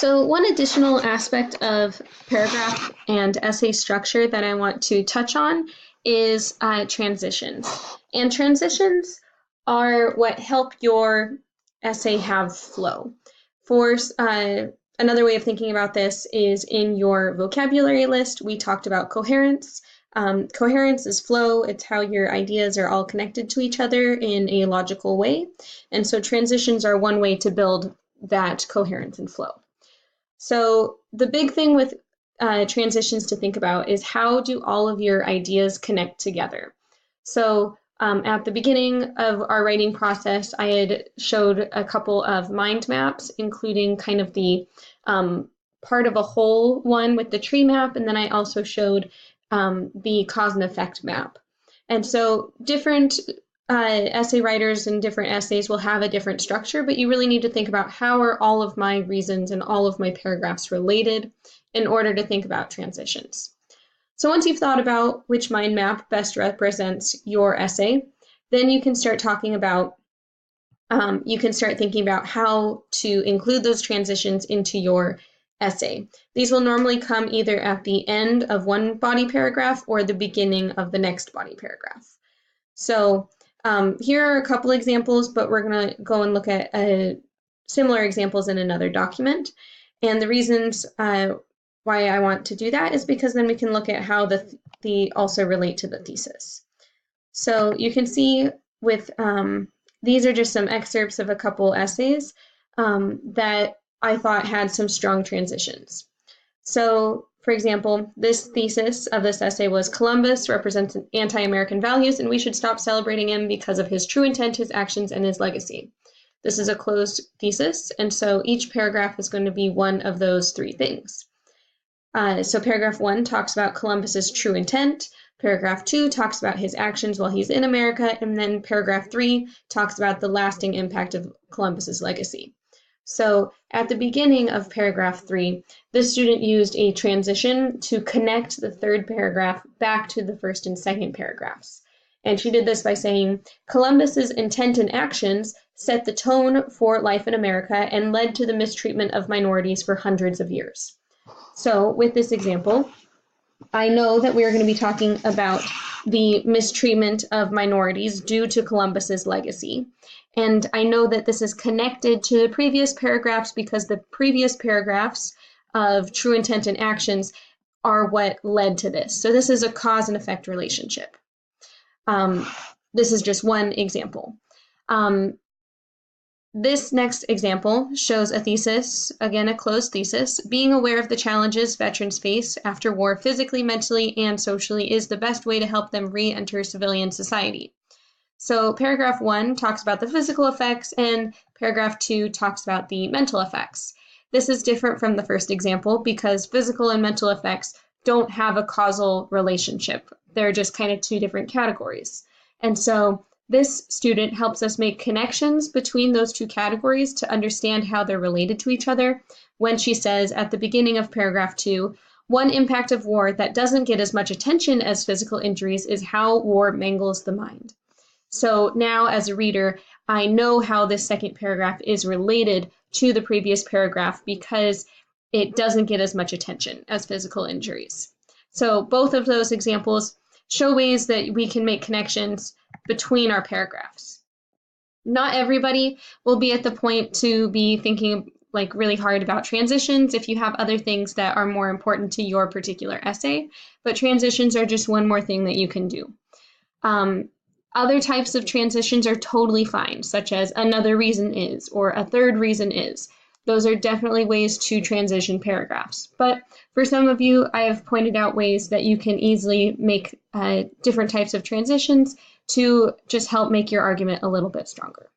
So one additional aspect of paragraph and essay structure that I want to touch on is transitions. And transitions are what help your essay have flow. For another way of thinking about this is in your vocabulary list, we talked about coherence. Coherence is flow. It's how your ideas are all connected to each other in a logical way. And so transitions are one way to build that coherence and flow. So the big thing with transitions to think about is how do all of your ideas connect together? So at the beginning of our writing process, I had showed a couple of mind maps, including kind of the part of a whole one with the tree map, and then I also showed the cause and effect map. And so different essay writers and different essays will have a different structure, but you really need to think about how are all of my reasons and all of my paragraphs related in order to think about transitions. So once you've thought about which mind map best represents your essay, then you can start talking about, you can start thinking about how to include those transitions into your essay. These will normally come either at the end of one body paragraph or the beginning of the next body paragraph. So here are a couple examples, but we're going to go and look at similar examples in another document. And the reasons why I want to do that is because then we can look at how the also relate to the thesis. So you can see with these are just some excerpts of a couple essays that I thought had some strong transitions. So, for example, this thesis of this essay was Columbus represents anti-American values and we should stop celebrating him because of his true intent, his actions, and his legacy. This is a closed thesis, and so each paragraph is going to be one of those three things. So paragraph 1 talks about Columbus's true intent, paragraph 2 talks about his actions while he's in America, and then paragraph 3 talks about the lasting impact of Columbus's legacy. So at the beginning of paragraph 3, the student used a transition to connect the third paragraph back to the first and second paragraphs. And she did this by saying, Columbus's intent and actions set the tone for life in America and led to the mistreatment of minorities for hundreds of years. So with this example, I know that we are going to be talking about the mistreatment of minorities due to Columbus's legacy. And I know that this is connected to the previous paragraphs because the previous paragraphs of true intent and actions are what led to this. So this is a cause and effect relationship. This is just one example. This next example shows a thesis, again, a closed thesis. Being aware of the challenges veterans face after war physically, mentally, and socially is the best way to help them re-enter civilian society. So paragraph 1 talks about the physical effects and paragraph 2 talks about the mental effects. This is different from the first example because physical and mental effects don't have a causal relationship. They're just kind of two different categories. And so this student helps us make connections between those two categories to understand how they're related to each other when she says at the beginning of paragraph 2, one impact of war that doesn't get as much attention as physical injuries is how war mangles the mind. So now as a reader, I know how this second paragraph is related to the previous paragraph because it doesn't get as much attention as physical injuries. So both of those examples show ways that we can make connections between our paragraphs. Not everybody will be at the point to be thinking like really hard about transitions if you have other things that are more important to your particular essay, but transitions are just one more thing that you can do. Other types of transitions are totally fine, such as another reason is, or a third reason is. Those are definitely ways to transition paragraphs. But for some of you, I have pointed out ways that you can easily make different types of transitions to just help make your argument a little bit stronger.